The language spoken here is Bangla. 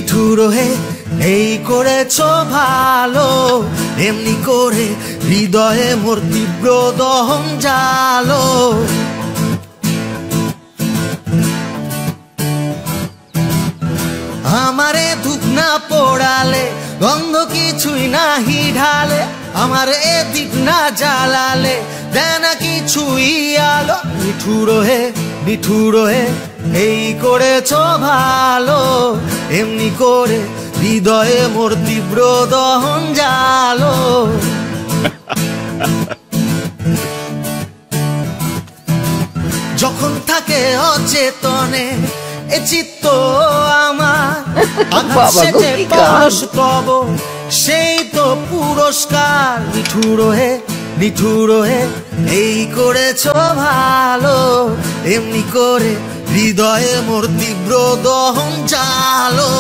নিঠুর হে এই করেছ ভালো, এমনি করে হৃদয়ে মোর তীব্র দহন জালো। আমারে ধূপ না পোড়ালে, গন্ধ কিছুই নাহি ঢালে, আমার এ দীপ না জ্বালালে দেয় না কিছুই আলো। নিঠুর হে এই করেছ ভালো, এমনি করে হৃদয়ে মোর তীব্র দহন জালো। যখন থাকে অচেতনে এ চিত্ত আমার, তব সেই তো পুরস্কার। নিঠুর হে এই করেছ ভালো, এমনি করে হৃদয়ে মোর তীব্র দহন জালো।